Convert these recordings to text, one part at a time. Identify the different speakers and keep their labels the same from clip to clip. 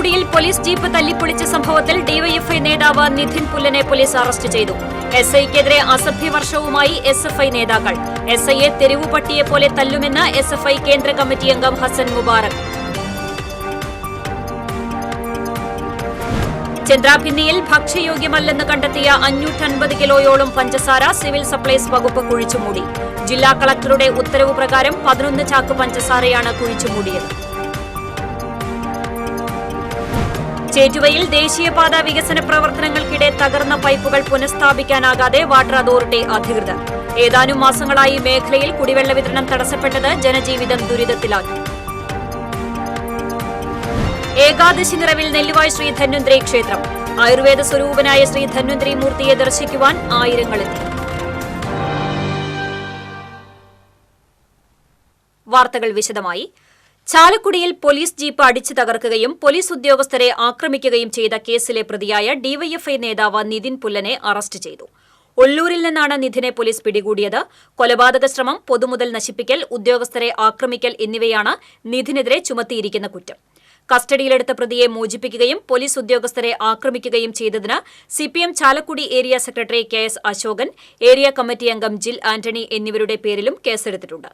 Speaker 1: ചാലക്കുടിയിൽ police jeep തല്ലിപ്പൊളിച്ച സംഭവത്തിൽ DYFI നേതാവ് നിധിൻ പുല്ലനെ പോലീസ് അറസ്റ്റ് ചെയ്തു. എസ്ഐക്കെതിരെ അസഭ്യവർഷവുമായി എസ്എഫ്ഐ നേതാക്കൾ. എസ്ഐയെ തെരുവുപട്ടിയെപ്പോലെ തല്ലുമെന്ന് എസ്എഫ്ഐ കേന്ദ്ര കമ്മിറ്റി അംഗം ഹസൻ മുബാറക്. ചന്ദ്രാഭിന്നിയിൽ ഭക്ഷ്യയോഗ്യമല്ലെന്ന് കണ്ടെത്തിയ 550 കിലോയോളം പഞ്ചസാര സിവിൽ സപ്ലൈസ് വകുപ്പ് കുഴിച്ചുമൂടി. ജില്ലാ കളക്ടറുടെ ഉത്തരവ് പ്രകാരം 11 ചാക്ക് പഞ്ചസാരയാണ് കുഴിച്ചുമൂടിയത്. ചേറ്റുവയിൽ ദേശീയപാത വികസന പ്രവർത്തനങ്ങൾക്കിടെ തകർന്ന പൈപ്പുകൾ പുനഃസ്ഥാപിക്കാനാകാതെ വാട്ടർ അതോറിറ്റി അധികൃതർ. ഏതാനും മാസങ്ങളായി മേഖലയിൽ കുടിവെള്ള വിതരണം തടസ്സപ്പെട്ടത് ജനജീവിതം ദുരിതത്തിലാക്കി. ഏകാദശി നിറവിൽ നെല്ലുവായ് ശ്രീ ധന്വന്തരി ക്ഷേത്രം. ആയുർവേദ സ്വരൂപനായ ശ്രീ ധന്വന്തരി മൂർത്തിയെ ദർശിക്കുവാൻ ആയിരങ്ങളെത്തി. വാർത്തകൾ വിശദമായി. ചാലക്കുടിയിൽ പോലീസ് ജീപ്പ് അടിച്ചു തകർക്കുകയും പോലീസ് ഉദ്യോഗസ്ഥരെ ആക്രമിക്കുകയും ചെയ്ത കേസിലെ പ്രതിയായ ഡിവൈഎഫ്ഐ നേതാവ് നിധിൻ പുല്ലനെ അറസ്റ്റ് ചെയ്തു. ഒല്ലൂരിൽ നിന്നാണ് നിധിനെ പോലീസ് പിടികൂടിയത്. കൊലപാതക ശ്രമം, പൊതുമുതൽ നശിപ്പിക്കൽ, ഉദ്യോഗസ്ഥരെ ആക്രമിക്കൽ എന്നിവയാണ് നിധിനെതിരെ ചുമത്തിയിരിക്കുന്ന കുറ്റം. കസ്റ്റഡിയിലെടുത്ത പ്രതിയെ മോചിപ്പിക്കുകയും പോലീസ് ഉദ്യോഗസ്ഥരെ ആക്രമിക്കുകയും ചെയ്തതിന് CPM Chalakudy area secretary KS. Ashokan, area committee അംഗം ജിൽ ആന്റണി എന്നിവരുടെ പേരിലും കേസെടുത്തിട്ടുണ്ട്.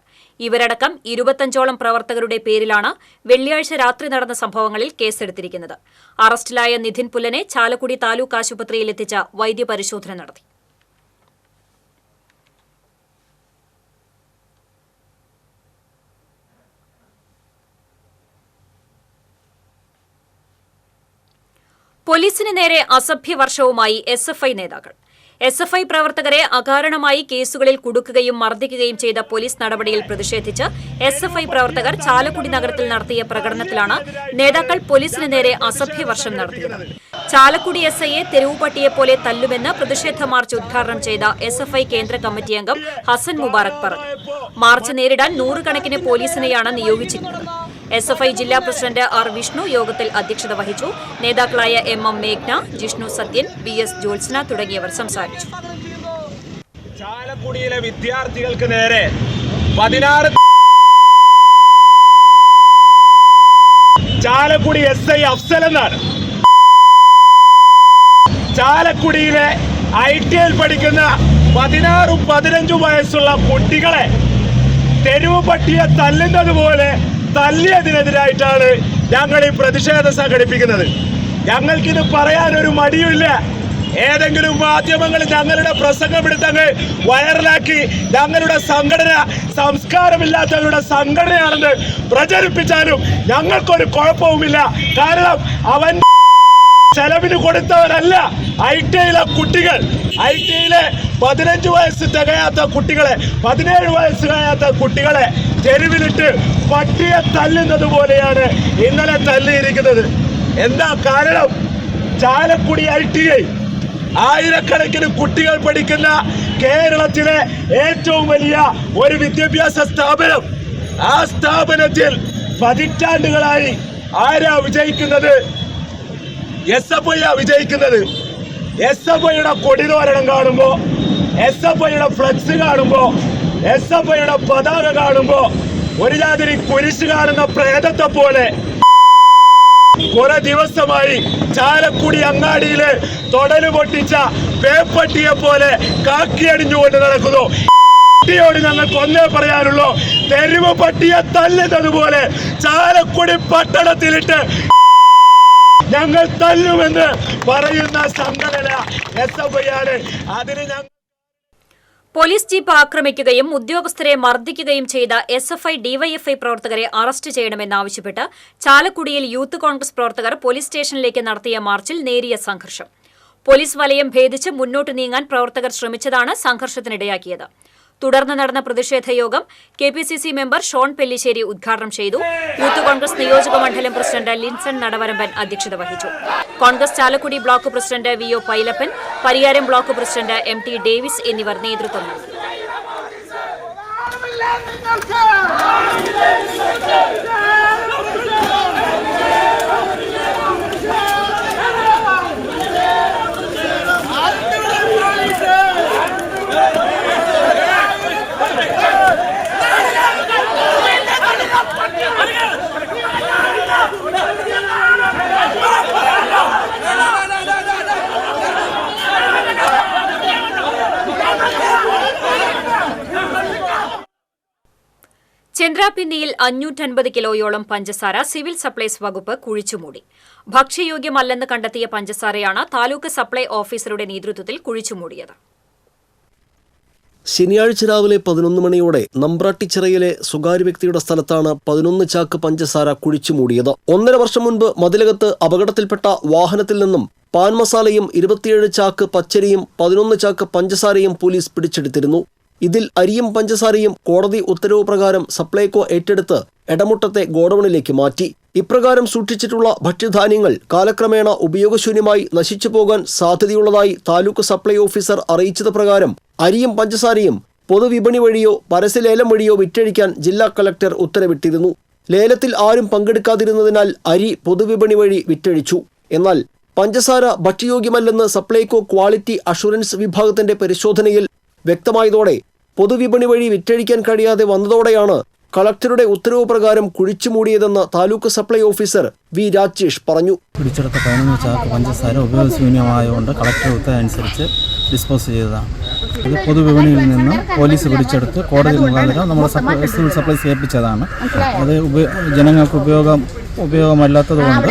Speaker 1: ഇവരടക്കം 25ഓളം പ്രവർത്തകരുടെ പേരിലാണ് വെള്ളിയാഴ്ച രാത്രി നടന്ന സംഭവങ്ങളിൽ കേസെടുത്തിരിക്കുന്നത്. അറസ്റ്റിലായ നിധിൻ പുല്ലനെ ചാലക്കുടി താലൂക്ക് ആശുപത്രിയിൽ എത്തിച്ച വൈദ്യപരിശോധന നടത്തി. പോലീസിന് നേരെ അസഭ്യവർഷവുമായി എസ്എഫ്ഐ നേതാക്കൾ. എസ്എഫ്ഐ പ്രവർത്തകരെ അകാരണമായി കേസുകളിൽ കുടുക്കുകയും മർദ്ദിക്കുകയും ചെയ്ത പോലീസ് നടപടിയിൽ പ്രതിഷേധിച്ച് എസ്എഫ്ഐ പ്രവർത്തകർ ചാലക്കുടി നഗരത്തിൽ നടത്തിയ പ്രകടനത്തിലാണ് നേതാക്കൾ പോലീസിന് നേരെ അസഭ്യവർഷം നടത്തിയത്. ചാലക്കുടി എസ്ഐയെ തെരുവുപട്ടിയെപ്പോലെ തല്ലുമെന്ന് പ്രതിഷേധ മാർച്ച് ഉദ്ഘാടനം ചെയ്ത എസ്എഫ്ഐ കേന്ദ്ര കമ്മിറ്റി അംഗം ഹസൻ മുബാറക് പറഞ്ഞു. മാർച്ച് നേരിടാൻ 100 കണക്കിന് പോലീസിനെയാണ് നിയോഗിച്ചിരുന്നത്. എസ്എഫ്ഐ ജില്ലാ പ്രസിഡന്റ് ആർ വിഷ്ണു യോഗത്തിൽ അധ്യക്ഷത വഹിച്ചു. നേതാക്കളായ എം മേഘ്ന, ജിഷ്ണു സത്യൻ, BS ജ്യോത്സ്ന തുടങ്ങിയവർ സംസാരിച്ചു.
Speaker 2: ചാലക്കുടിയിലെ വിദ്യാർത്ഥികൾക്ക് നേരെ 16 ചാലക്കുടി എസ്ഐ അഫ്സൽ എന്നാണ്. ചാലക്കുടിയിലെ ITL പഠിക്കുന്ന 16-15 വയസ്സുള്ള കുട്ടികളെ തെരുവ് പട്ടിയെ തല്ലുന്നത് പോലെ തല്ലിയതിനെതിരായിട്ടാണ് ഞങ്ങൾ ഈ പ്രതിഷേധം സംഘടിപ്പിക്കുന്നത്. ഞങ്ങൾക്കിത് പറയാനൊരു മടിയുമില്ല. ഏതെങ്കിലും മാധ്യമങ്ങൾ ഞങ്ങളുടെ പ്രസംഗം എടുത്തങ്ങ് വൈറലാക്കി ഞങ്ങളുടെ സംഘടന സംസ്കാരമില്ലാത്തവരുടെ സംഘടനയാണെന്ന് പ്രചരിപ്പിച്ചാലും ഞങ്ങൾക്കൊരു കുഴപ്പവുമില്ല. കാരണം അവൻ ചെലവിന് കൊടുത്തവരല്ല ITലെ കുട്ടികൾ. ITലെ 15 വയസ്സ് തികയാത്ത കുട്ടികളെ, 17 വയസ്സ് തികയാത്ത കുട്ടികളെ തെരുവിലിട്ട് പട്ടിയെ തല്ലുന്നത് പോലെയാണ് ഇന്നലെ തല്ലിയിരിക്കുന്നത്. എന്താ കാരണം? ചാലക്കുടി ITA ആയിരക്കണക്കിന് കുട്ടികൾ പഠിക്കുന്ന കേരളത്തിലെ ഏറ്റവും വലിയ ഒരു വിദ്യാഭ്യാസ സ്ഥാപനം. ആ സ്ഥാപനത്തിൽ പതിറ്റാണ്ടുകളായി ആരാ വിജയിക്കുന്നത്? SFI വിജയിക്കുന്നത്. SFIയുടെ കൊടിതോരണം കാണുമ്പോ, SFIയുടെ ഫ്ലക്സ് കാണുമ്പോ, SFIയുടെ പതാക കാണുമ്പോ ഒരു ജാതിരി കുരിശ് കാണുന്ന പ്രേതത്തെ പോലെ കുറെ ദിവസമായി ചാലക്കുടി അങ്ങാടിയില് തൊടല് പൊട്ടിച്ച പേപ്പട്ടിയെ പോലെ കാക്കിയടിഞ്ഞുകൊണ്ട് നടക്കുന്നു. ോട് ഞങ്ങൾക്ക് ഒന്നേ പറയാനുള്ളൂ, തെരുവ് പട്ടിയെ തല്ലുന്നത് പോലെ ചാലക്കുടി പട്ടണത്തിലിട്ട് ഞങ്ങൾ തല്ലുമെന്ന് പറയുന്ന സംഘടന SFI ആണ്. അതിന്
Speaker 1: പോലീസ് ജീപ്പ് ആക്രമിക്കുകയും ഉദ്യോഗസ്ഥരെ മർദ്ദിക്കുകയും ചെയ്ത SFI DYFI പ്രവർത്തകരെ അറസ്റ്റ് ചെയ്യണമെന്നാവശ്യപ്പെട്ട് ചാലക്കുടിയിൽ യൂത്ത് കോൺഗ്രസ് പ്രവർത്തകർ പോലീസ് സ്റ്റേഷനിലേക്ക് നടത്തിയ മാർച്ചിൽ നേരിയ സംഘർഷം. പോലീസ് വലയം ഭേദിച്ച് മുന്നോട്ട് നീങ്ങാൻ പ്രവർത്തകർ ശ്രമിച്ചതാണ് സംഘർഷത്തിനിടയാക്കിയത്. തുടർന്ന് നടന്ന പ്രതിഷേധ യോഗം KPCC മെമ്പർ ഷോൺ പെല്ലിശ്ശേരി ഉദ്ഘാടനം ചെയ്തു. യൂത്ത് കോൺഗ്രസ് നിയോജക മണ്ഡലം പ്രസിഡന്റ് ലിൻസൺ നടവരമ്പൻ അധ്യക്ഷത വഹിച്ചു. Congress Chalakudy block president VO Pailappan, Pariyaram block president MT Davis എന്നിവർ നേതൃത്വം നൽകി. നെയ്യിൽ 550 കിലോയോളം പഞ്ചസാര സിവിൽ സപ്ലൈസ് വകുപ്പ് കുഴിച്ചുമൂടി. ഭക്ഷ്യയോഗ്യമല്ലെന്ന് കണ്ടെത്തിയ പഞ്ചസാരയാണ് താലൂക്ക് സപ്ലൈ ഓഫീസറുടെ നേതൃത്വത്തിൽ കുഴിച്ചുമൂടിയത്.
Speaker 3: ശനിയാഴ്ച രാവിലെ 11 മണിയോടെ നമ്പ്രാട്ടിച്ചിറയിലെ സ്വകാര്യ വ്യക്തിയുടെ സ്ഥലത്താണ് 11 ചാക്ക് പഞ്ചസാര കുഴിച്ചുമൂടിയത്. 1.5 വർഷം മുൻപ് മതിലകത്ത് അപകടത്തിൽപ്പെട്ട വാഹനത്തിൽ നിന്നും പാൻ മസാലയും 27 ചാക്ക് പച്ചരിയും 11 ചാക്ക് പഞ്ചസാരയും പോലീസ് പിടിച്ചെടുത്തിരുന്നു. ഇതിൽ അരിയും പഞ്ചസാരയും കോടതി ഉത്തരവ് പ്രകാരം സപ്ലൈകോ ഏറ്റെടുത്ത് എടമുട്ടത്തെ ഗോഡൌണിലേക്ക് മാറ്റി. ഇപ്രകാരം സൂക്ഷിച്ചിട്ടുള്ള ഭക്ഷ്യധാന്യങ്ങൾ കാലക്രമേണ ഉപയോഗശൂന്യമായി നശിച്ചു പോകാൻ സാധ്യതയുള്ളതായി താലൂക്ക് സപ്ലൈ ഓഫീസർ അറിയിച്ചത് പ്രകാരം അരിയും പഞ്ചസാരയും പൊതുവിപണി വഴിയോ പരസ്യലേലം വഴിയോ വിറ്റഴിക്കാൻ ജില്ലാ കളക്ടർ ഉത്തരവിട്ടിരുന്നു. ലേലത്തിൽ ആരും പങ്കെടുക്കാതിരുന്നതിനാൽ അരി പൊതുവിപണി വഴി വിറ്റഴിച്ചു. എന്നാൽ പഞ്ചസാര ഭക്ഷ്യയോഗ്യമല്ലെന്ന് സപ്ലൈകോ ക്വാളിറ്റി അഷുറൻസ് വിഭാഗത്തിന്റെ പരിശോധനയിൽ വ്യക്തമായതോടെ പൊതുവിപണി വഴി വിറ്റഴിക്കാൻ കഴിയാതെ വന്നതോടെയാണ് കളക്ടറുടെ ഉത്തരവ് പ്രകാരം കുഴിച്ചുമൂടിയതെന്ന് taluk supply officer V Rajesh പറഞ്ഞു.
Speaker 4: പിടിച്ചെടുത്ത 11 ചാക്ക് പഞ്ചസാര ഉപയോഗശൂന്യമായതുകൊണ്ട് കളക്ടർ ഉത്തരവ് അനുസരിച്ച് ഡിസ്പോസ് ചെയ്തതാണ്. ഇത് പൊതുവിപണിയിൽ നിന്ന് പോലീസ് പിടിച്ചെടുത്ത് കോടതി മുഖാന്തരം നമ്മുടെ സിവിൽ സപ്ലൈസ് ഏൽപ്പിച്ചതാണ്. അത് ജനങ്ങൾക്ക് ഉപയോഗമല്ലാത്തതുകൊണ്ട്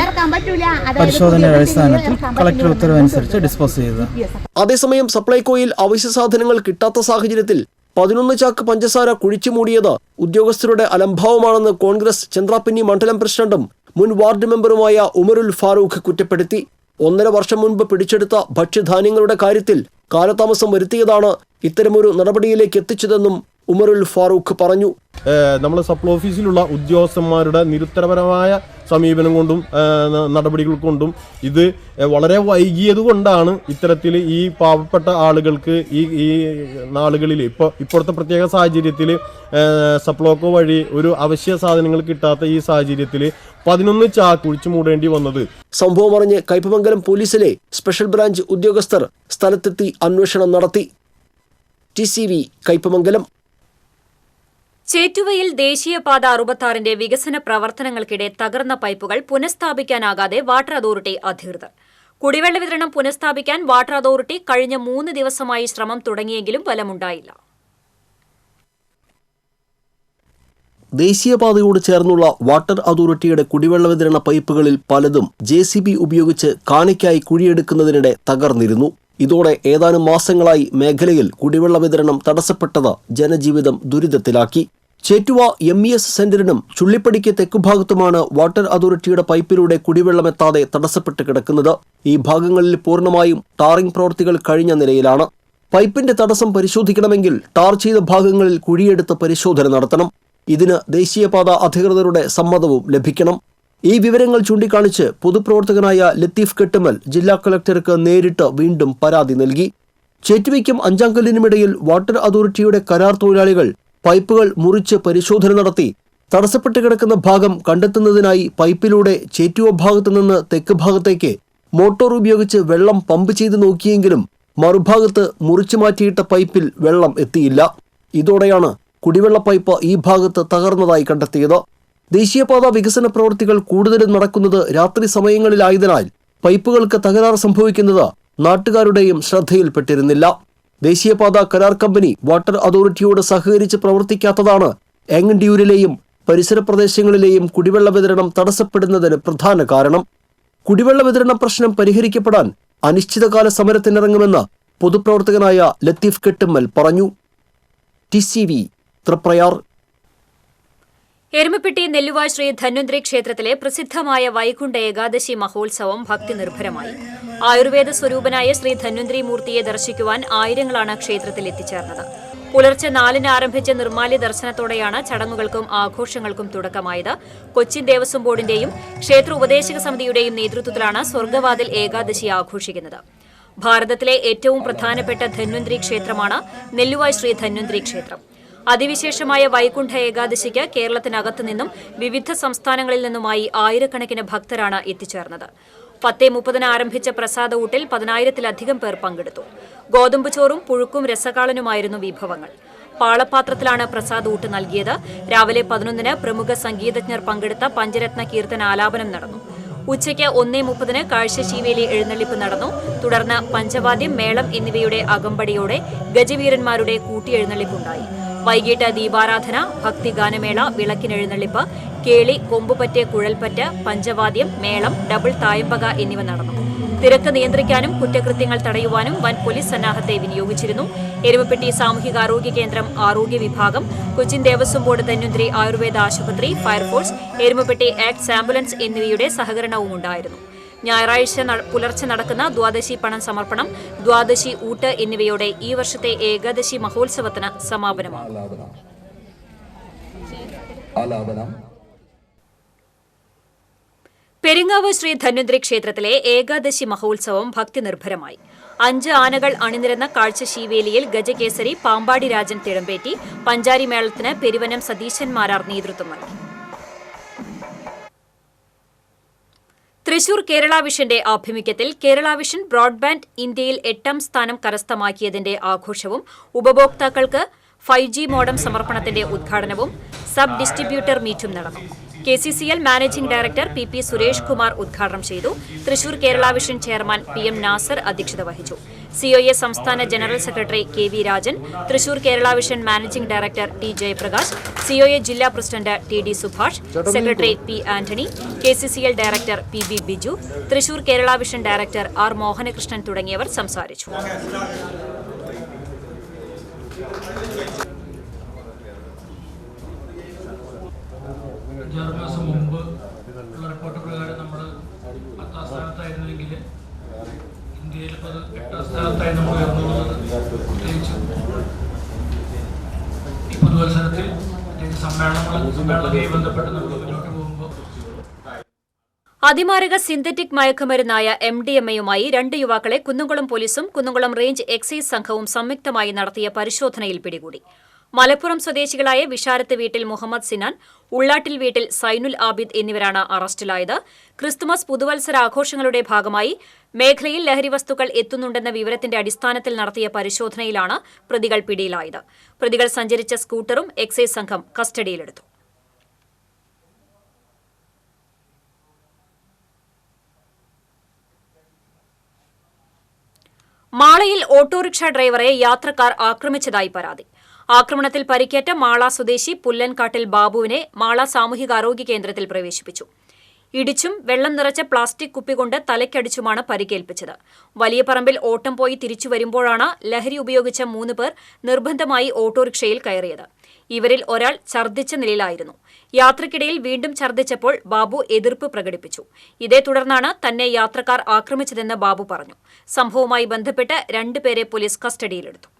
Speaker 4: പരിശോധനയുടെ അടിസ്ഥാനത്തിൽ കളക്ടർ ഉത്തരവ് അനുസരിച്ച് ഡിസ്പോസ് ചെയ്തതാണ്.
Speaker 3: അതേസമയം സപ്ലൈകോയിൽ അവശ്യ സാധനങ്ങൾ കിട്ടാത്ത സാഹചര്യത്തിൽ 11 ചാക്ക് പഞ്ചസാര കുഴിച്ചുമൂടിയത് ഉദ്യോഗസ്ഥരുടെ അലംഭാവമാണെന്ന് കോൺഗ്രസ് ചന്ദ്രാപ്പിന്നി മണ്ഡലം പ്രസിഡന്റും മുൻ വാർഡ് മെമ്പറുമായ ഉമറുൽ ഫാറൂഖ് കുറ്റപ്പെടുത്തി. 1.5 വർഷം മുൻപ് പിടിച്ചെടുത്ത ഭക്ഷ്യധാന്യങ്ങളുടെ കാര്യത്തിൽ കാലതാമസം വരുത്തിയതാണ് ഇത്തരമൊരു നടപടിയിലേക്ക് എത്തിച്ചതെന്നും ഉമറുൽ ഫാറൂഖ് പറഞ്ഞു.
Speaker 5: നമ്മൾ സപ്ലൈ ഓഫീസിലുള്ള ഉദ്യോഗസ്ഥന്മാരുടെ നിരുത്തരപരമായ സമീപനം കൊണ്ടും നടപടികൾ കൊണ്ടും ഇത് വളരെ വൈകിയത് കൊണ്ടാണ് ഇത്തരത്തിൽ ഈ പാവപ്പെട്ട ആളുകൾക്ക് ഈ നാളുകളിൽ ഇപ്പോഴത്തെ പ്രത്യേക സാഹചര്യത്തിൽ സപ്ലൈകോ വഴി ഒരു അവശ്യ സാധനങ്ങൾ കിട്ടാത്ത ഈ സാഹചര്യത്തിൽ 11 ചാക്ക് കുഴിച്ചു മൂടേണ്ടി വന്നത്.
Speaker 3: സംഭവം അറിഞ്ഞ് കയ്പമംഗലം പോലീസിലെ സ്പെഷ്യൽ ബ്രാഞ്ച് ഉദ്യോഗസ്ഥർ സ്ഥലത്തെത്തി അന്വേഷണം നടത്തി. TCV കയ്പമംഗലം.
Speaker 1: ചേറ്റുവയിൽ ദേശീയപാത 66ന്റെ വികസന പ്രവർത്തനങ്ങൾക്കിടെ തകർന്ന പൈപ്പുകൾ പുനഃസ്ഥാപിക്കാനാകാതെ വാട്ടർ അതോറിറ്റി അധികൃതർ. കുടിവെള്ള വിതരണം പുനഃസ്ഥാപിക്കാൻ വാട്ടർ അതോറിറ്റി കഴിഞ്ഞ 3 ദിവസമായി ശ്രമം തുടങ്ങിയെങ്കിലും ഫലമുണ്ടായില്ല.
Speaker 3: ദേശീയപാതയോട് ചേർന്നുള്ള വാട്ടർ അതോറിറ്റിയുടെ കുടിവെള്ള വിതരണ പൈപ്പുകളിൽ പലതും JCB ഉപയോഗിച്ച് കാണിക്കായി കുഴിയെടുക്കുന്നതിനിടെ തകർന്നിരുന്നു. ഇതോടെ ഏതാനും മാസങ്ങളായി മേഖലയിൽ കുടിവെള്ള വിതരണം തടസ്സപ്പെട്ടത് ജനജീവിതം ദുരിതത്തിലാക്കി. ചേറ്റുവ MES സെന്ററിനും ചുള്ളിപ്പടിക്ക് തെക്കുഭാഗത്തുമാണ് വാട്ടർ അതോറിറ്റിയുടെ പൈപ്പിലൂടെ കുടിവെള്ളമെത്താതെ തടസ്സപ്പെട്ട് കിടക്കുന്നത്. ഈ ഭാഗങ്ങളിൽ പൂർണ്ണമായും ടാറിംഗ് പ്രവൃത്തികൾ കഴിഞ്ഞ നിലയിലാണ്. പൈപ്പിന്റെ തടസ്സം പരിശോധിക്കണമെങ്കിൽ ടാർ ചെയ്ത ഭാഗങ്ങളിൽ കുഴിയെടുത്ത് പരിശോധന നടത്തണം. ഇതിന് ദേശീയപാത അധികൃതരുടെ സമ്മതവും ലഭിക്കണം. ഈ വിവരങ്ങൾ ചൂണ്ടിക്കാണിച്ച് പൊതുപ്രവർത്തകനായ ലത്തീഫ് കെട്ടുമൽ ജില്ലാ കളക്ടർക്ക് നേരിട്ട് വീണ്ടും പരാതി നൽകി. ചേറ്റുവയ്ക്കും അഞ്ചാങ്കല്ലിനുമിടയിൽ വാട്ടർ അതോറിറ്റിയുടെ കരാർ തൊഴിലാളികൾ പൈപ്പുകൾ മുറിച്ച് പരിശോധന നടത്തി തടസ്സപ്പെട്ട് കിടക്കുന്ന ഭാഗം കണ്ടെത്തുന്നതിനായി പൈപ്പിലൂടെ ചേറ്റുവ ഭാഗത്തു നിന്ന് തെക്ക് ഭാഗത്തേക്ക് മോട്ടോർ ഉപയോഗിച്ച് വെള്ളം പമ്പ് ചെയ്ത് നോക്കിയെങ്കിലും മറുഭാഗത്ത് മുറിച്ചു മാറ്റിയിട്ട പൈപ്പിൽ വെള്ളം എത്തിയില്ല. ഇതോടെയാണ് കുടിവെള്ള പൈപ്പ് ഈ ഭാഗത്ത് തകർന്നതായി കണ്ടെത്തിയത്. ദേശീയപാത വികസന പ്രവൃത്തികൾ കൂടുതലും നടക്കുന്നത് രാത്രി സമയങ്ങളിലായതിനാൽ പൈപ്പുകൾക്ക് തകരാർ സംഭവിക്കുന്നത് നാട്ടുകാരുടെയും ശ്രദ്ധയിൽപ്പെട്ടിരുന്നില്ല. ദേശീയപാത കരാർ കമ്പനി വാട്ടർ അതോറിറ്റിയോട് സഹകരിച്ച് പ്രവർത്തിക്കാത്തതാണ് എങ്ങണ്ടിയൂരിലെയും പരിസര പ്രദേശങ്ങളിലെയും കുടിവെള്ള വിതരണം തടസ്സപ്പെടുന്നതിന് പ്രധാന കാരണം. കുടിവെള്ള വിതരണ പ്രശ്നം പരിഹരിക്കപ്പെടാൻ അനിശ്ചിതകാല സമരത്തിനിറങ്ങുമെന്ന് പൊതുപ്രവർത്തകനായ ലത്തീഫ് കെട്ടുമ്മൽ പറഞ്ഞു. TCV തൃപ്രയാർ.
Speaker 1: എരുമപ്പെട്ടി നെല്ലുവായ് ശ്രീ ധന്വന്ത്രി ക്ഷേത്രത്തിലെ പ്രസിദ്ധമായ വൈകുണ്ഠ ഏകാദശി മഹോത്സവം ഭക്തിനിർഭരമായി. ആയുർവേദ സ്വരൂപനായ ശ്രീ ധന്വന്ത്രി മൂർത്തിയെ ദർശിക്കുവാൻ ആയിരങ്ങളാണ് ക്ഷേത്രത്തിൽ എത്തിച്ചേർന്നത്. പുലർച്ചെ 4-ന് ആരംഭിച്ച നിർമ്മാല്യ ദർശനത്തോടെയാണ് ചടങ്ങുകൾക്കും ആഘോഷങ്ങൾക്കും തുടക്കമായത്. കൊച്ചിൻ ദേവസ്വം ബോർഡിന്റെയും ക്ഷേത്ര ഉപദേശക സമിതിയുടെയും നേതൃത്വത്തിലാണ് സ്വർഗ്ഗവാതിൽ ഏകാദശി ആഘോഷിക്കുന്നത്. ഭാരതത്തിലെ ഏറ്റവും പ്രധാനപ്പെട്ട ധന്വന്ത്രി ക്ഷേത്രമാണ് നെല്ലുവായ് ശ്രീ ധന്വന്ത്രി ക്ഷേത്രം. അതിവിശേഷമായ വൈകുണ്ഠ ഏകാദശിക്ക് കേരളത്തിനകത്തു നിന്നും വിവിധ സംസ്ഥാനങ്ങളിൽ നിന്നുമായി ആയിരക്കണക്കിന് ഭക്തരാണ് എത്തിച്ചേർന്നത്. 10:30 ആരംഭിച്ച പ്രസാദ ഊട്ടിൽ 10,000-ലധികം പേർ പങ്കെടുത്തു. ഗോതമ്പ് ചോറും പുഴുക്കും രസകാളനുമായിരുന്നു വിഭവങ്ങൾ. പാളപാത്രത്തിലാണ് പ്രസാദ ഊട്ട് നൽകിയത്. രാവിലെ 11-ന് പ്രമുഖ സംഗീതജ്ഞർ പങ്കെടുത്ത പഞ്ചരത്ന കീർത്തന ആലാപനം നടന്നു. ഉച്ചയ്ക്ക് 1:30-ന് കാഴ്ചശീവേലി എഴുന്നള്ളിപ്പ് നടന്നു. തുടർന്ന് പഞ്ചവാദ്യം, മേളം എന്നിവയുടെ അകമ്പടിയോടെ ഗജവീരന്മാരുടെ കൂട്ടിയെഴുന്നള്ളിപ്പുണ്ടായി. വൈകിട്ട് ദീപാരാധന, ഭക്തിഗാനമേള, വിളക്കിനെഴുന്നള്ളിപ്പ്, കേളി, കൊമ്പുപറ്റ്, കുഴൽപ്പറ്റ്, പഞ്ചവാദ്യം, മേളം, ഡബിൾ തായമ്പക എന്നിവ നടന്നു. തിരക്ക് നിയന്ത്രിക്കാനും കുറ്റകൃത്യങ്ങൾ തടയുവാനും വൻ പോലീസ് സന്നാഹത്തെ വിനിയോഗിച്ചിരുന്നു. എരുമപ്പെട്ടി സാമൂഹികാരോഗ്യ കേന്ദ്രം, ആരോഗ്യ വിഭാഗം, കൊച്ചിൻ ദേവസ്വം ബോർഡ്, ധന്വന്തരി ആയുർവേദ ആശുപത്രി, ഫയർഫോഴ്സ്, എരുമപ്പെട്ടി ആക്ട്സ് ആംബുലൻസ് എന്നിവയുടെ സഹകരണവും ഉണ്ടായിരുന്നു. ഞായറാഴ്ച പുലർച്ചെ നടക്കുന്ന ദ്വാദശി പണം സമർപ്പണം, ദ്വാദശി ഊട്ട് എന്നിവയോടെ ഈ വർഷത്തെ ഏകാദശി മഹോത്സവത്തിന് സമാപനമാകും. പെരിങ്ങാവ് ശ്രീ ധന്വന്തരി ക്ഷേത്രത്തിലെ ഏകാദശി മഹോത്സവം ഭക്തിനിർഭരമായി. 5 ആനകൾ അണിനിരന്ന കാഴ്ചശീവേലിയിൽ ഗജകേസരി പാമ്പാടി രാജൻ തിടമ്പേറ്റി. പഞ്ചാരി മേളത്തിന് പെരുവനം സതീശൻ മാരാർ നേതൃത്വം നൽകി. തൃശൂർ കേരള വിഷന്റെ ആഭിമുഖ്യത്തിൽ കേരള വിഷൻ ബ്രോഡ്ബാൻഡ് ഇന്ത്യയിൽ 8ാം സ്ഥാനം കരസ്ഥമാക്കിയതിന്റെ ആഘോഷവും ഉപഭോക്താക്കൾക്ക് 5G മോഡം സമർപ്പണത്തിന്റെ ഉദ്ഘാടനവും സബ് ഡിസ്ട്രിബ്യൂട്ടർ മീറ്റും നടന്നു. KCCL managing director PP Suresh Kumar ഉദ്ഘാടനം ചെയ്തു. Thrissur Kerala vision chairman PM Nasar അധ്യക്ഷത വഹിച്ചു. COA സംസ്ഥാന general secretary KV Rajan, Thrissur Kerala vision managing director T Jayaprakash, COA ജില്ലാ president TD Subhash, secretary P Antony, KCCL director PB Biju, Thrissur Kerala vision director R Mohanakrishnan തുടങ്ങിയവർ സംസാരിച്ചു.
Speaker 6: മാസം മുമ്പ് ഉള്ള റിപ്പോർട്ട് പ്രകാരം നമ്മൾ 10ാം സ്ഥാനത്തായിരുന്നെങ്കിൽ ഇന്ത്യയിൽ ഇപ്പോൾ 8ാം സ്ഥാനത്തായി നമ്മൾ ഉയർന്നുള്ളത്. പ്രത്യേകിച്ചും ഈ പുതുവത്സരത്തിൽ സമ്മേളനവുമായി ബന്ധപ്പെട്ട് നമ്മൾ മുന്നോട്ട് പോകുമ്പോൾ
Speaker 1: അതിമാരക സിന്തറ്റിക് മയക്കുമരുന്നായ MDMA-യുമായി 2 യുവാക്കളെ കുന്നംകുളം പോലീസും കുന്നംകുളം റേഞ്ച് എക്സൈസ് സംഘവും സംയുക്തമായി നടത്തിയ പരിശോധനയിൽ പിടികൂടി. മലപ്പുറം സ്വദേശികളായ വിശാരത്ത് വീട്ടിൽ മുഹമ്മദ് സിനാൻ, ഉള്ളാട്ടിൽ വീട്ടിൽ സൈനുൽ ആബിദ് എന്നിവരാണ് അറസ്റ്റിലായത്. ക്രിസ്തുമസ് പുതുവത്സരാഘോഷങ്ങളുടെ ഭാഗമായി മേഖലയിൽ ലഹരിവസ്തുക്കൾ എത്തുന്നുണ്ടെന്ന വിവരത്തിന്റെ അടിസ്ഥാനത്തിൽ നടത്തിയ പരിശോധനയിലാണ് പ്രതികൾ പിടിയിലായത്. പ്രതികൾ സഞ്ചരിച്ച സ്കൂട്ടറും എക്സൈസ് സംഘം കസ്റ്റഡിയിലെടുത്തു. മാളയിൽ ഓട്ടോറിക്ഷ ഡ്രൈവറെ യാത്രക്കാർ ആക്രമിച്ചതായി പരാതി. ആക്രമണത്തിൽ പരിക്കേറ്റ മാള സ്വദേശി പുല്ലൻകാട്ടിൽ ബാബുവിനെ മാള സാമൂഹികാരോഗ്യ കേന്ദ്രത്തിൽ പ്രവേശിപ്പിച്ചു. ഇടിച്ചും വെള്ളം നിറച്ച പ്ലാസ്റ്റിക് കുപ്പികൊണ്ട് തലയ്ക്കടിച്ചുമാണ് പരിക്കേൽപ്പിച്ചത്. വലിയ പറമ്പിൽ ഓട്ടം പോയി തിരിച്ചു വരുമ്പോഴാണ് ലഹരി ഉപയോഗിച്ച 3 പേർ നിർബന്ധമായി ഓട്ടോറിക്ഷയിൽ കയറിയത്. ഇവരിൽ ഒരാൾ ഛർദ്ദിച്ച നിലയിലായിരുന്നു. യാത്രക്കിടയിൽ വീണ്ടും ഛർദ്ദിച്ചപ്പോൾ ബാബു എതിർപ്പ് പ്രകടിപ്പിച്ചു. ഇതേ തുടർന്നാണ് തന്നെ യാത്രക്കാർ ആക്രമിച്ചതെന്ന് ബാബു പറഞ്ഞു. സംഭവവുമായി ബന്ധപ്പെട്ട് 2 പേരെ പോലീസ് കസ്റ്റഡിയിലെടുത്തു.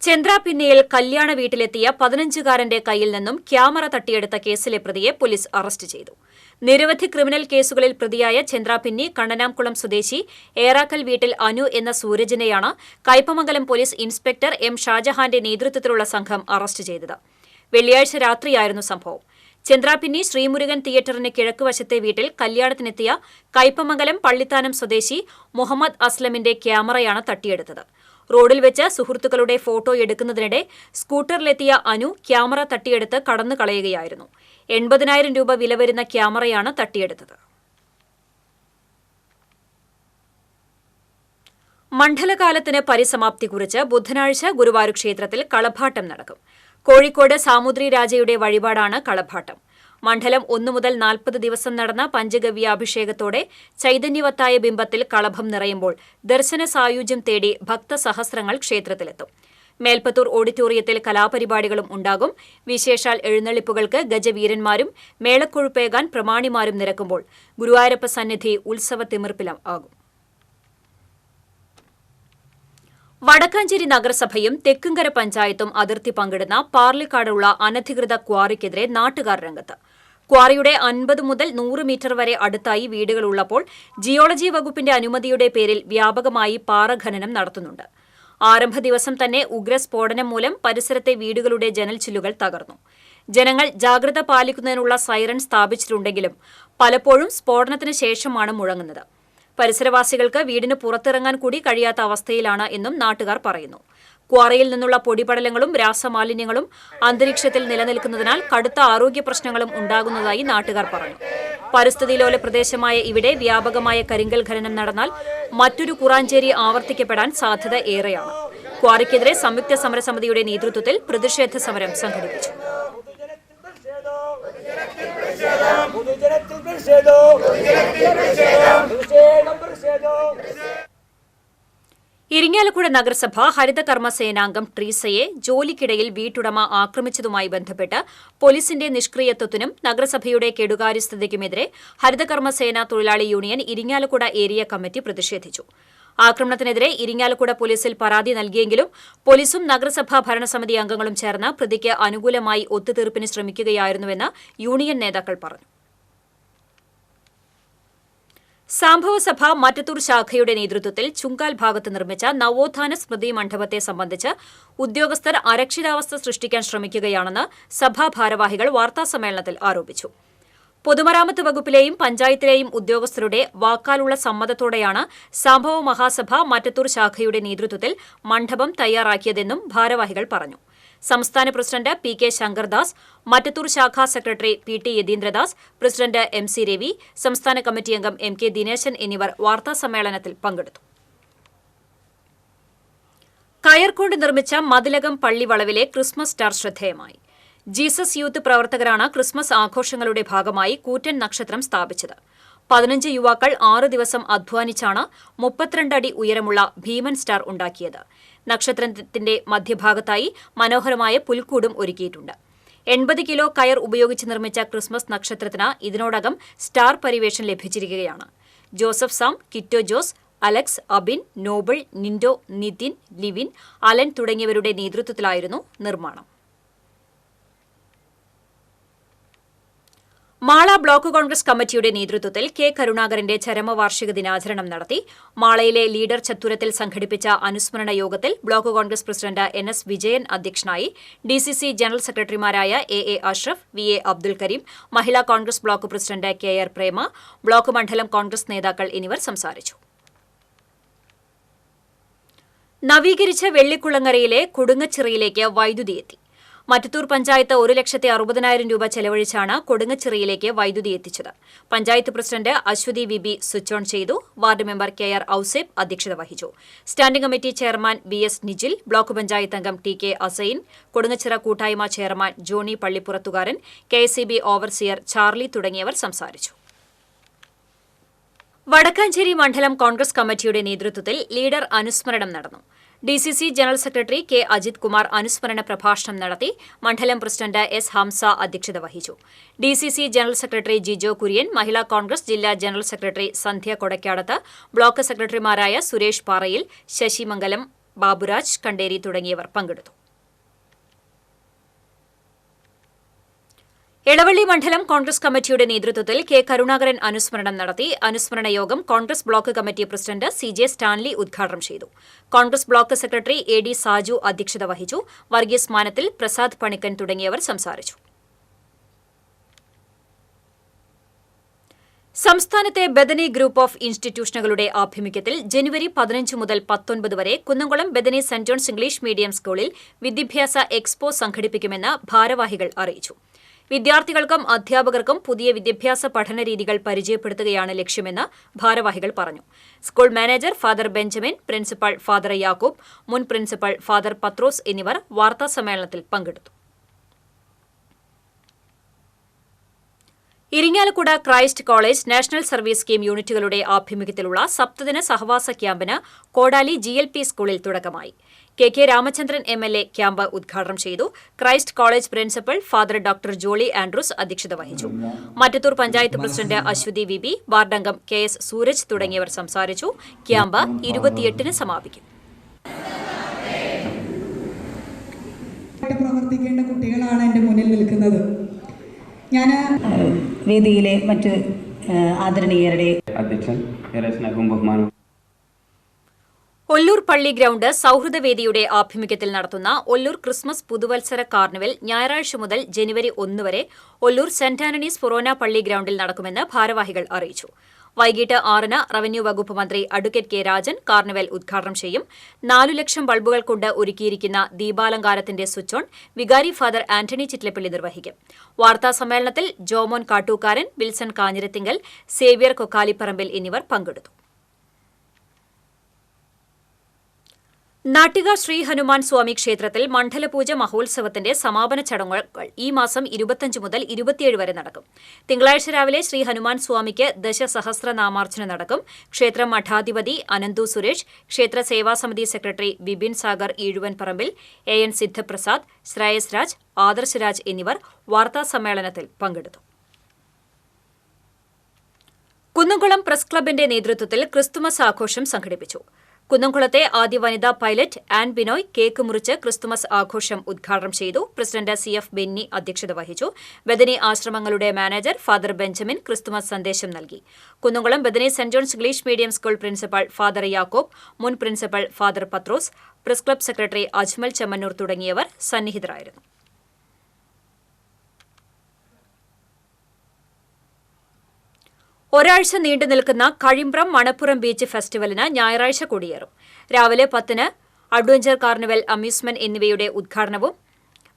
Speaker 1: ചന്ദ്രാപിന്നയിൽ കല്യാണ വീട്ടിലെത്തിയ 15-കാരന്റെ കയ്യിൽ നിന്നും ക്യാമറ തട്ടിയെടുത്ത കേസിലെ പ്രതിയെ പോലീസ് അറസ്റ്റ് ചെയ്തു. നിരവധി ക്രിമിനൽ കേസുകളിൽ പ്രതിയായ ചന്ദ്രാപിന്നി കണ്ണനാംകുളം സ്വദേശി ഏറാക്കൽ വീട്ടിൽ അനു എന്ന സൂരജിനെയാണ് കയ്പമംഗലം പോലീസ് ഇൻസ്പെക്ടർ M ഷാജഹാന്റെ നേതൃത്വത്തിലുള്ള സംഘം അറസ്റ്റ് ചെയ്തത്. വെള്ളിയാഴ്ച രാത്രിയായിരുന്നു സംഭവം. ചന്ദ്രാപിന്നി ശ്രീമുരുകൻ തിയേറ്ററിന് കിഴക്കുവശത്തെ വീട്ടിൽ കല്യാണത്തിനെത്തിയ കയ്പമംഗലം പള്ളിത്താനം സ്വദേശി മുഹമ്മദ് അസ്ലമിന്റെ ക്യാമറയാണ് തട്ടിയെടുത്തത്. റോഡിൽ വെച്ച് സുഹൃത്തുക്കളുടെ ഫോട്ടോ എടുക്കുന്നതിനിടെ സ്കൂട്ടറിലെത്തിയ അനു ക്യാമറ തട്ടിയെടുത്ത് കടന്നു കളയുകയായിരുന്നു. 80,000 രൂപ വില വരുന്ന ക്യാമറയാണ് തട്ടിയെടുത്തത്. മണ്ഡലകാലത്തിന് പരിസമാപ്തി കുറിച്ച് ബുധനാഴ്ച ഗുരുവായൂർ ക്ഷേത്രത്തിൽ കളഭാട്ടം നടക്കും. കോഴിക്കോട് സാമുദ്രി രാജയുടെ വഴിപാടാണ് കളഭാട്ടം. മണ്ഡലം 1 മുതൽ 40 ദിവസം നടന്ന പഞ്ചഗവ്യാഭിഷേകത്തോടെ ചൈതന്യവത്തായ ബിംബത്തിൽ കളഭം നിറയുമ്പോൾ ദർശന സായുജ്യം തേടി ഭക്തസഹസ്രങ്ങൾ ക്ഷേത്രത്തിലെത്തും. മേൽപ്പത്തൂർ ഓഡിറ്റോറിയത്തിൽ കലാപരിപാടികളും ഉണ്ടാകും. വിശേഷാൽ എഴുന്നള്ളിപ്പുകൾക്ക് ഗജവീരന്മാരും മേളക്കൊഴുപ്പേകാൻ പ്രമാണിമാരും നിരക്കുമ്പോൾ ഗുരുവായൂരപ്പ സന്നിധി ഉത്സവ തിമിർപ്പിലം ആകും. വടക്കാഞ്ചേരി നഗരസഭയും തെക്കുംകര പഞ്ചായത്തും അതിർത്തി പങ്കിടുന്ന പാർലിക്കാടുള്ള അനധികൃത ക്വാറിക്കെതിരെ നാട്ടുകാർ രംഗത്ത്. ക്വാറിയുടെ 50 മുതൽ 100 മീറ്റർ വരെ അടുത്തായി വീടുകളുള്ളപ്പോൾ ജിയോളജി വകുപ്പിന്റെ അനുമതിയുടെ പേരിൽ വ്യാപകമായി പാറ ഖനനം നടത്തുന്നുണ്ട്. ആരംഭ ദിവസം തന്നെ ഉഗ്രസ്ഫോടനം മൂലം പരിസരത്തെ വീടുകളുടെ ജനൽച്ചില്ലുകൾ തകർന്നു. ജനങ്ങൾ ജാഗ്രത പാലിക്കുന്നതിനുള്ള സൈറൺ സ്ഥാപിച്ചിട്ടുണ്ടെങ്കിലും പലപ്പോഴും സ്ഫോടനത്തിന് ശേഷമാണ് മുഴങ്ങുന്നത്. പരിസരവാസികൾക്ക് വീടിന് പുറത്തിറങ്ങാൻ കൂടി കഴിയാത്ത അവസ്ഥയിലാണ് എന്നും നാട്ടുകാർ പറയുന്നു. ക്വാറിയിൽ നിന്നുള്ള പൊടിപടലങ്ങളും രാസമാലിന്യങ്ങളും അന്തരീക്ഷത്തിൽ നിലനിൽക്കുന്നതിനാൽ കടുത്ത ആരോഗ്യ പ്രശ്നങ്ങളും ഉണ്ടാകുന്നതായി നാട്ടുകാർ പറഞ്ഞു. പരിസ്ഥിതിലോല പ്രദേശമായ ഇവിടെ വ്യാപകമായ കരിങ്കൽ ഖനനം നടന്നാൽ മറ്റൊരു കുറാഞ്ചേരി ആവർത്തിക്കപ്പെടാൻ സാധ്യത ഏറെയാണ്. ക്വാറിക്കെതിരെ സംയുക്ത സമരസമിതിയുടെ നേതൃത്വത്തിൽ പ്രതിഷേധ സമരം സംഘടിപ്പിച്ചു. ഇരിങ്ങാലക്കുട നഗരസഭ ഹരിതകർമ്മ സേനാംഗം ട്രീസയെ ജോലിക്കിടയിൽ വീട്ടുടമ ആക്രമിച്ചതുമായി ബന്ധപ്പെട്ട് പോലീസിന്റെ നിഷ്ക്രിയത്വത്തിനും നഗരസഭയുടെ കെടുകാര്യസ്ഥതയ്ക്കുമെതിരെ ഹരിതകർമ്മ സേനാ തൊഴിലാളി യൂണിയൻ ഇരിങ്ങാലക്കുട ഏരിയ കമ്മിറ്റി പ്രതിഷേധിച്ചു. ആക്രമണത്തിനെതിരെ ഇരിങ്ങാലക്കുട പോലീസിൽ പരാതി നൽകിയെങ്കിലും പോലീസും നഗരസഭാ ഭരണസമിതി അംഗങ്ങളും ചേർന്ന് പ്രതിക്ക് അനുകൂലമായി ഒത്തുതീർപ്പിന് ശ്രമിക്കുകയായിരുന്നുവെന്ന് യൂണിയൻ നേതാക്കൾ പറഞ്ഞു. സംഭവസഭ മറ്റത്തൂർ ശാഖയുടെ നേതൃത്വത്തിൽ ചുങ്കാൽ ഭാഗത്ത് നിർമ്മിച്ച നവോത്ഥാന സ്മൃതി മണ്ഡപത്തെ സംബന്ധിച്ച് ഉദ്യോഗസ്ഥർ അരക്ഷിതാവസ്ഥ സൃഷ്ടിക്കാൻ ശ്രമിക്കുകയാണെന്ന് സഭാ ഭാരവാഹികൾ വാർത്താസമ്മേളനത്തിൽ ആരോപിച്ചു. പൊതുമരാമത്ത് വകുപ്പിലെയും പഞ്ചായത്തിലെയും ഉദ്യോഗസ്ഥരുടെ വാക്കാലുള്ള സമ്മതത്തോടെയാണ് സംഭവ മഹാസഭ മറ്റത്തൂർ ശാഖയുടെ നേതൃത്വത്തിൽ മണ്ഡപം തയ്യാറാക്കിയതെന്നും ഭാരവാഹികൾ പറഞ്ഞു. സംസ്ഥാന president P K Shankardas, Mattathur ശാഖാ secretary P T Yatheendradas, president M C Ravi, സംസ്ഥാന കമ്മിറ്റി അംഗം എം കെ ദിനേശൻ എന്നിവർ വാർത്താസമ്മേളനത്തിൽ പങ്കെടുത്തു. കയർ കൊണ്ട് നിർമ്മിച്ച മതിലകം പള്ളി വളവിലെ ക്രിസ്മസ് സ്റ്റാർ ശ്രദ്ധേയമായി. ജീസസ് യൂത്ത് പ്രവർത്തകരാണ് ക്രിസ്മസ് ആഘോഷങ്ങളുടെ ഭാഗമായി കൂറ്റൻ നക്ഷത്രം സ്ഥാപിച്ചത്. 15 യുവാക്കൾ 6 ദിവസം അധ്വാനിച്ചാണ് 32 അടി ഉയരമുള്ള ഭീമൻ സ്റ്റാർ ഉണ്ടാക്കിയത്. നക്ഷത്രത്തിന്റെ മധ്യഭാഗത്തായി മനോഹരമായ പുൽക്കൂടും ഒരുക്കിയിട്ടുണ്ട്. 80 കിലോ കയർ ഉപയോഗിച്ച് നിർമ്മിച്ച ക്രിസ്മസ് നക്ഷത്രത്തിന് ഇതിനോടകം സ്റ്റാർ പരിവേഷം ലഭിച്ചിരിക്കുകയാണ്. ജോസഫ് സാം, കിറ്റോ ജോസ്, അലക്സ്, അബിൻ, നോബിൾ, നിൻഡോ, നിതിൻ, ലിവിൻ, അലൻ തുടങ്ങിയവരുടെ നേതൃത്വത്തിലായിരുന്നു നിർമ്മാണം. മാള ബ്ലോക്ക് കോൺഗ്രസ് കമ്മിറ്റിയുടെ നേതൃത്വത്തിൽ കെ കരുണാകരന്റെ ചരമവാർഷിക ദിനാചരണം നടത്തി. മാളയിലെ ലീഡർ ചത്തുരത്തിൽ സംഘടിപ്പിച്ച അനുസ്മരണ യോഗത്തിൽ block Congress president NS Vijayan അധ്യക്ഷനായി. DCC ജനറൽ സെക്രട്ടറിമാരായ AA അഷ്റഫ്, VA അബ്ദുൽ കരീം, മഹിളാ കോൺഗ്രസ് ബ്ലോക്ക് പ്രസിഡന്റ് KR പ്രേമ, ബ്ലോക്ക് മണ്ഡലം കോൺഗ്രസ് നേതാക്കൾ എന്നിവർ സംസാരിച്ചു. നവീകരിച്ച വെള്ളിക്കുളങ്ങരയിലെ കൊടുങ്ങച്ചിറയിലേക്ക് വൈദ്യുതി എത്തി. മറ്റത്തൂർ പഞ്ചായത്ത് 1,60,000 രൂപ ചെലവഴിച്ചാണ് കൊടുങ്ങച്ചിറയിലേക്ക് വൈദ്യുതി എത്തിച്ചത്. Panchayat president Aswathy VB switch on ചെയ്തു. വാർഡ് മെമ്പർ KR ഔസേബ് അധ്യക്ഷത വഹിച്ചു. Standing committee chairman BS Nijil, block panchayat അംഗം TK അസൈൻ, കൊടുങ്ങച്ചിറ കൂട്ടായ്മ ചെയർമാൻ ജോണി പള്ളിപ്പുറത്തുകാരൻ, KSEB ഓവർസിയർ ചാർലി തുടങ്ങിയവർ സംസാരിച്ചു. വടക്കാഞ്ചേരി മണ്ഡലം കോൺഗ്രസ് കമ്മിറ്റിയുടെ നേതൃത്വത്തിൽ ലീഡർ അനുസ്മരണം നടന്നു. DCC general secretary K Ajith Kumar അനുസ്മരണ പ്രഭാഷണം നടത്തി. മണ്ഡലം പ്രസിഡന്റ് S ഹംസ അധ്യക്ഷത വഹിച്ചു. DCC general secretary Jijo Kurian, Mahila Congress ജില്ലാ general secretary Sandhya Kodakkadath, block സെക്രട്ടറിമാരായ സുരേഷ് പാറയിൽ, ശശി മംഗലം, ബാബുരാജ് കണ്ടേരി തുടങ്ങിയവർ പങ്കെടുത്തു. എളവള്ളി മണ്ഡലം കോൺഗ്രസ് കമ്മിറ്റിയുടെ നേതൃത്വത്തിൽ കെ കരുണാകരൻ അനുസ്മരണം നടത്തി. അനുസ്മരണ യോഗം Congress block committee president CJ Stanley ഉദ്ഘാടനം ചെയ്തു. Congress block secretary AD Saju അധ്യക്ഷത വഹിച്ചു. വർഗീസ് മാനത്തിൽ, പ്രസാദ് പണിക്കൻ തുടങ്ങിയവർ സംസാരിച്ചു. സംസ്ഥാനത്തെ ബദനി ഗ്രൂപ്പ് ഓഫ് ഇൻസ്റ്റിറ്റ്യൂഷനുകളുടെ ആഭിമുഖ്യത്തിൽ ജനുവരി 15 മുതൽ 19 വരെ Kunnamkulam Bethany saint John's English medium സ്കൂളിൽ വിദ്യാഭ്യാസ എക്സ്പോ സംഘടിപ്പിക്കുമെന്ന് ഭാരവാഹികൾ അറിയിച്ചു. വിദ്യാർത്ഥികൾക്കും അധ്യാപകർക്കും പുതിയ വിദ്യാഭ്യാസ പഠന രീതികൾ പരിചയപ്പെടുത്തുകയാണ് ലക്ഷ്യമെന്ന് ഭാരവാഹികൾ പറഞ്ഞു. School manager father Benjamin, principal father Yakoob, മുൻ പ്രിൻസിപ്പൽ ഫാദർ പത്രോസ് എന്നിവർ വാർത്താസമ്മേളനത്തിൽ പങ്കെടുത്തു. Irinjalakuda Christ college national service scheme യൂണിറ്റുകളുടെ ആഭിമുഖ്യത്തിലുള്ള സപ്തദിന സഹവാസ ക്യാമ്പിന് കോടാലി GLP സ്കൂളിൽ തുടക്കമായി. KK രാമചന്ദ്രൻ MLA ക്യാമ്പ് ഉദ്ഘാടനം ചെയ്തു. Christ college principal father doctor Jolly Andrews അധ്യക്ഷത വഹിച്ചു. മറ്റത്തൂർ പഞ്ചായത്ത് പ്രസിഡന്റ് അശ്വതി VB, വാർഡംഗം KS സൂരജ് തുടങ്ങിയവർ സംസാരിച്ചു. ക്യാമ്പ് 28-ന് സമാപിക്കും.
Speaker 7: പ്രവർത്തിക്കേണ്ട കുട്ടികളാണ് എൻ്റെ മുന്നിൽ നിൽക്കുന്നത്. ഞാൻ വേദിയിലെ മറ്റ് ആദരണീയരുടെ
Speaker 8: അധ്യക്ഷൻ ബഹുമാനം
Speaker 1: ഒല്ലൂർ പള്ളി ഗ്രൌണ്ട് സൌഹൃദവേദിയുടെ ആഭിമുഖ്യത്തിൽ നടത്തുന്ന ഒല്ലൂർ ക്രിസ്മസ് പുതുവത്സര കാർണിവൽ ഞായറാഴ്ച മുതൽ ജനുവരി 1 വരെ ഒല്ലൂർ സെന്റ് ആന്റണീസ് ഫൊറോന പള്ളി ഗ്രൌണ്ടിൽ നടക്കുമെന്ന് ഭാരവാഹികൾ അറിയിച്ചു. വൈകിട്ട് 6-ന് റവന്യൂ വകുപ്പ് മന്ത്രി അഡ്വക്കേറ്റ് K രാജൻ കാർണിവൽ ഉദ്ഘാടനം ചെയ്യും. 4 ലക്ഷം ബൾബുകൾ കൊണ്ട് ഒരുക്കിയിരിക്കുന്ന ദീപാലങ്കാരത്തിന്റെ സ്വിച്ച് ഓൺ വികാരി ഫാദർ ആന്റണി ചിറ്റ്ലപ്പള്ളി നിർവഹിക്കും. വാർത്താസമ്മേളനത്തിൽ ജോമോൻ കാട്ടൂക്കാരൻ, വിൽസൺ കാഞ്ഞിരത്തിങ്കൽ, സേവ്യർ കൊക്കാലിപ്പറമ്പിൽ എന്നിവർ പങ്കെടുത്തു. നാട്ടിക ശ്രീ ഹനുമാൻ സ്വാമി ക്ഷേത്രത്തിൽ മണ്ഡലപൂജ മഹോത്സവത്തിന്റെ സമാപന ചടങ്ങുകൾ ഈ മാസം 25 മുതൽ 27 വരെ നടക്കും. തിങ്കളാഴ്ച രാവിലെ ശ്രീ ഹനുമാൻ സ്വാമിക്ക് ദശസഹസ്രനാമാർച്ചന നടക്കും. ക്ഷേത്ര മഠാധിപതി അനന്തു സുരേഷ്, ക്ഷേത്ര സേവാസമിതി സെക്രട്ടറി ബിപിൻ സാഗർ ഈഴുവൻപറമ്പിൽ, AN സിദ്ധപ്രസാദ്, ശ്രേയസ് രാജ്, ആദർശ് രാജ് എന്നിവർ വാർത്താസമ്മേളനത്തിൽ പങ്കെടുത്തു. കുന്നംകുളം പ്രസ് ക്ലബിന്റെ നേതൃത്വത്തിൽ ക്രിസ്തുമസ് ആഘോഷം സംഘടിപ്പിച്ചു. കുന്നംകുളത്തെ ആദ്യ വനിതാ പൈലറ്റ് ആൻ ബിനോയ് കേക്ക് മുറിച്ച് ക്രിസ്തുമസ് ആഘോഷം ഉദ്ഘാടനം ചെയ്തു. പ്രസിഡന്റ് CF ബെന്നി അധ്യക്ഷത വഹിച്ചു. ബദനി ആശ്രമങ്ങളുടെ മാനേജർ ഫാദർ ബെഞ്ചമിൻ ക്രിസ്തുമസ് സന്ദേശം നൽകി. Kunnamkulam Bethany saint John's English medium school principal father Yakob, മുൻ principal father Pathros, press club secretary Ajmal Chemmannur തുടങ്ങിയവർ സന്നിഹിതരായിരുന്നു. ഒരാഴ്ച നീണ്ടു നിൽക്കുന്ന കഴിമ്പ്രം മണപ്പുറം ബീച്ച് ഫെസ്റ്റിവലിന് ഞായറാഴ്ച കൊടിയേറും. രാവിലെ 10-ന് അഡ്വഞ്ചർ കാർണിവൽ, അമ്യൂസ്മെന്റ് എന്നിവയുടെ ഉദ്ഘാടനവും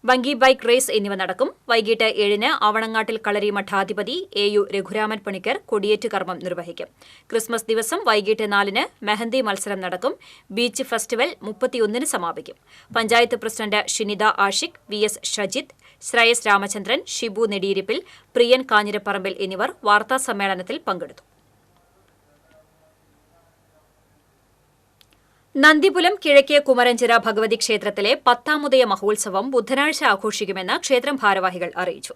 Speaker 1: ബങ്കി ബൈക്ക് റേസ് എന്നിവ നടക്കും. വൈകിട്ട് 7-ന് ആവണങ്ങാട്ടിൽ കളരി മഠാധിപതി AU രഘുരാമൻ പണിക്കർ കൊടിയേറ്റ് കർമ്മം നിർവഹിക്കും. ക്രിസ്മസ് ദിവസം വൈകിട്ട് 4-ന് മെഹന്തി മത്സരം നടക്കും. ബീച്ച് ഫെസ്റ്റിവൽ 31-ന് സമാപിക്കും. പഞ്ചായത്ത് പ്രസിഡന്റ് ഷിനിത ആഷിഖ്, VS ഷജിത്, ശ്രേയസ് രാമചന്ദ്രൻ, ഷിബു നെടിയിരിപ്പിൽ, പ്രിയൻ കാഞ്ഞിരപ്പറമ്പിൽ എന്നിവർ വാർത്താസമ്മേളനത്തിൽ പങ്കെടുത്തു. നന്ദിപുലം കിഴക്കേ കുമരഞ്ചിറ ഭഗവതി ക്ഷേത്രത്തിലെ 10ാമുദയ മഹോത്സവം ബുധനാഴ്ച ആഘോഷിക്കുമെന്ന് ക്ഷേത്രം ഭാരവാഹികൾ അറിയിച്ചു.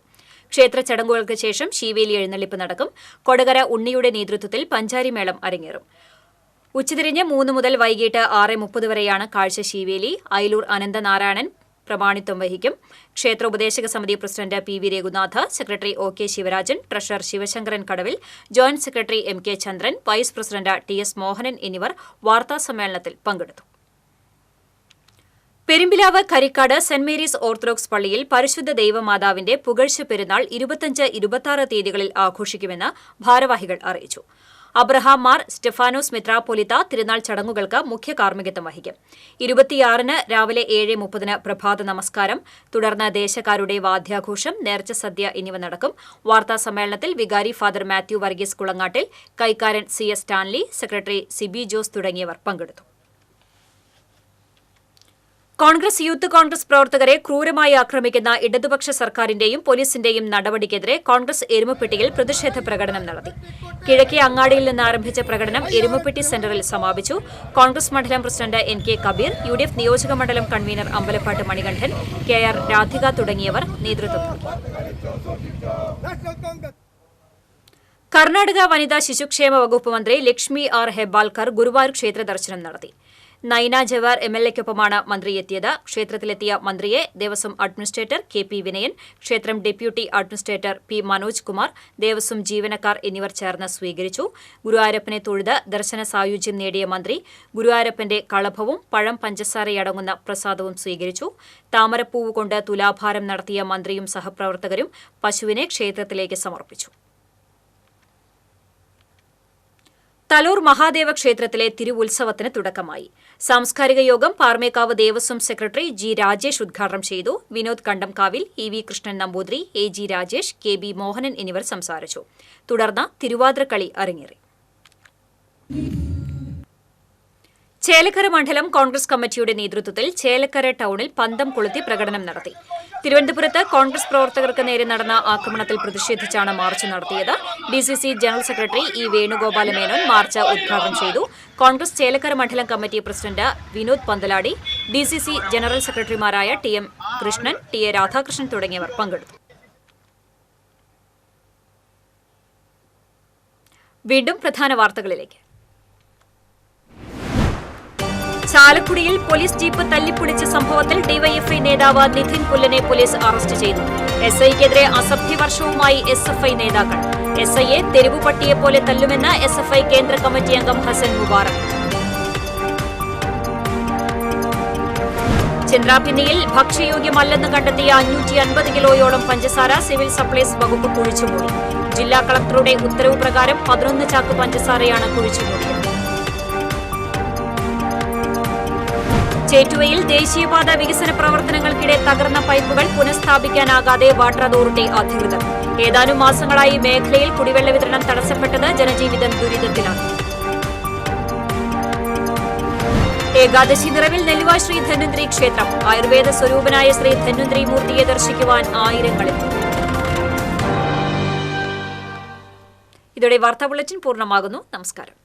Speaker 1: ക്ഷേത്ര ചടങ്ങുകൾക്ക് ശേഷം ശീവേലി എഴുന്നള്ളിപ്പ് നടക്കും. കൊടകര ഉണ്ണിയുടെ നേതൃത്വത്തിൽ പഞ്ചാരിമേളം അരങ്ങേറും. ഉച്ചതിരിഞ്ഞ് 3 മുതൽ വൈകിട്ട് 6:30 വരെയാണ് കാഴ്ച ശീവേലി. അയിലൂർ അനന്തനാരായണൻ പ്രമാണിത്വം വഹിക്കും. ക്ഷേത്ര ഉപദേശക സമിതി president PV Raghunath, secretary OK Sivarajan, treasurer Sivasankaran കടവിൽ, ജോയിന്റ് സെക്രട്ടറി MK ചന്ദ്രൻ, വൈസ് പ്രസിഡന്റ് TS മോഹനൻ എന്നിവർ വാർത്താസമ്മേളനത്തിൽ പങ്കെടുത്തു. Perumpilavu Karikkad saint Mary's orthodox പള്ളിയിൽ പരിശുദ്ധ ദൈവമാതാവിന്റെ പുകഴ്ച പെരുന്നാൾ 25, 26 തീയതികളിൽ ആഘോഷിക്കുമെന്ന് ഭാരവാഹികൾ അറിയിച്ചു. അബ്രഹാം മാർ സ്റ്റെഫാനോസ് മെത്രാപ്പൊലിത്ത തിരുനാൾ ചടങ്ങുകൾക്ക് മുഖ്യ കാർമ്മികത്വം വഹിക്കും. 26-ന് രാവിലെ 7:30-ന് പ്രഭാത നമസ്കാരം, തുടർന്ന് ദേശക്കാരുടെ വാദ്യാഘോഷം, നേർച്ച സദ്യ എന്നിവ നടക്കും. വാർത്താസമ്മേളനത്തിൽ വികാരി ഫാദർ മാത്യു വർഗീസ് കുളങ്ങാട്ടിൽ, കൈക്കാരൻ CS സ്റ്റാൻലി, സെക്രട്ടറി സിബി ജോസ് തുടങ്ങിയവർ പങ്കെടുത്തു. കോൺഗ്രസ് യൂത്ത് കോൺഗ്രസ് പ്രവർത്തകരെ ക്രൂരമായി ആക്രമിക്കുന്ന ഇടതുപക്ഷ സർക്കാരിന്റെയും പോലീസിന്റെയും നടപടിക്കെതിരെ കോൺഗ്രസ് എരുമപ്പെട്ടിയിൽ പ്രതിഷേധ പ്രകടനം നടത്തി. കിഴക്കേ അങ്ങാടിയിൽ നിന്ന് ആരംഭിച്ച പ്രകടനം എരുമപ്പെട്ടി സെന്ററിൽ സമാപിച്ചു. കോൺഗ്രസ് മണ്ഡലം പ്രസിഡന്റ് NK കബീർ, UDF നിയോജക മണ്ഡലം കൺവീനർ അമ്പലപ്പാട്ട് മണികണ്ഠൻ, KR രാധിക തുടങ്ങിയവർ നേതൃത്വം നൽകി. കർണാടക വനിതാ ശിശുക്ഷേമ വകുപ്പ് മന്ത്രി ലക്ഷ്മി R ഹെബ്ബാൾക്കർ ഗുരുവായൂർ ക്ഷേത്ര ദർശനം നടത്തി. നൈന ജവാർ MLA-ക്കൊപ്പമാണ് മന്ത്രി എത്തിയത്. ക്ഷേത്രത്തിലെത്തിയ മന്ത്രിയെ ദേവസ്വം അഡ്മിനിസ്ട്രേറ്റർ KP വിനയൻ, ക്ഷേത്രം deputy administrator P Manoj Kumar, Devaswom ജീവനക്കാർ എന്നിവർ ചേർന്ന് സ്വീകരിച്ചു. ഗുരുവായൂരപ്പനെ തൊഴുത് ദർശന സായുജ്യം നേടിയ മന്ത്രി ഗുരുവായൂരപ്പന്റെ കളഭവും പഴം പഞ്ചസാരയടങ്ങുന്ന പ്രസാദവും സ്വീകരിച്ചു. താമരപ്പൂവ് കൊണ്ട് തുലാഭാരം നടത്തിയ മന്ത്രിയും സഹപ്രവർത്തകരും പശുവിനെ ക്ഷേത്രത്തിലേക്ക് സമർപ്പിച്ചു. തലൂർ മഹാദേവ ക്ഷേത്രത്തിലെ തിരുവുത്സവത്തിന് തുടക്കമായി. സാംസ്കാരിക യോഗം പാർമേക്കാവ് ദേവസ്വം സെക്രട്ടറി G രാജേഷ് ഉദ്ഘാടനം ചെയ്തു. Vinod കണ്ടംകാവിൽ, EV Krishnan Namboothiri, AG Rajesh, KB Mohanan എന്നിവർ സംസാരിച്ചു. തുടർന്ന് തിരുവാതിരക്കളി അരങ്ങേറി. ചേലക്കര മണ്ഡലം കോൺഗ്രസ് കമ്മിറ്റിയുടെ നേതൃത്വത്തിൽ ചേലക്കര ടൌണിൽ പന്തം കൊളുത്തി പ്രകടനം നടത്തി. തിരുവനന്തപുരത്ത് കോൺഗ്രസ് പ്രവർത്തകർക്ക് നേരെ നടന്ന ആക്രമണത്തിൽ പ്രതിഷേധിച്ചാണ് മാർച്ച് നടത്തിയത്. DCC general secretary E Venugopala Menon March ഉദ്ഘാടനം ചെയ്തു. കോൺഗ്രസ് ചേലക്കര മണ്ഡലം committee president Vinod Panthaladi, DCC general സെക്രട്ടറിമാരായ TM കൃഷ്ണൻ, TA രാധാകൃഷ്ണൻ തുടങ്ങിയവർ പങ്കെടുത്തു. വീണ്ടും പ്രധാന വാർത്തകളിലേക്ക്. ചാലക്കുടിയിൽ പോലീസ് ജീപ്പ് തല്ലിപ്പൊളിച്ച സംഭവത്തിൽ ഡിവൈഎഫ്ഐ നേതാവ് നിതിൻ പുല്ലനെ പോലീസ് അറസ്റ്റ് ചെയ്തു. SIക്കെതിരെ അസഭ്യവർഷവുമായി SFI നേതാക്കൾ. SIയെ തെരുവുപട്ടിയെപ്പോലെ തല്ലുമെന്ന് SFI കേന്ദ്ര കമ്മിറ്റി അംഗം ഹസൻ മുബാറക്. ചന്ദ്രാഭിന്നിയിൽ ഭക്ഷ്യയോഗ്യമല്ലെന്ന് കണ്ടെത്തിയ 550 കിലോയോളം പഞ്ചസാര സിവിൽ സപ്ലൈസ് വകുപ്പ് കുഴിച്ചുമൂടി. ജില്ലാ കളക്ടറുടെ ഉത്തരവ് പ്രകാരം 11 ചാക്ക് പഞ്ചസാരയാണ് കുഴിച്ചുമൂടിയത്. ചേറ്റുവയിൽ ദേശീയപാത വികസന പ്രവർത്തനങ്ങൾക്കിടെ തകർന്ന പൈപ്പുകൾ പുനഃസ്ഥാപിക്കാനാകാതെ വാട്ടർ അതോറിറ്റി അധികൃതർ. ഏതാനും മാസങ്ങളായി മേഖലയിൽ കുടിവെള്ള വിതരണം തടസ്സപ്പെട്ടത് ജനജീവിതം ദുരിതത്തിലാണ്. ഏകാദശി നിറവിൽ നെല്ലുവ ശ്രീ ധന്വന്തരി ക്ഷേത്രം. ആയുർവേദ സ്വരൂപനായ ശ്രീ ധന്വന്തരി മൂർത്തിയെ ദർശിക്കുവാൻ ആയിരങ്ങളെത്തും. ഇതോടെ വാർത്താ ബുള്ളറ്റിൻ പൂർണ്ണമാകുന്നു. നമസ്കാരം.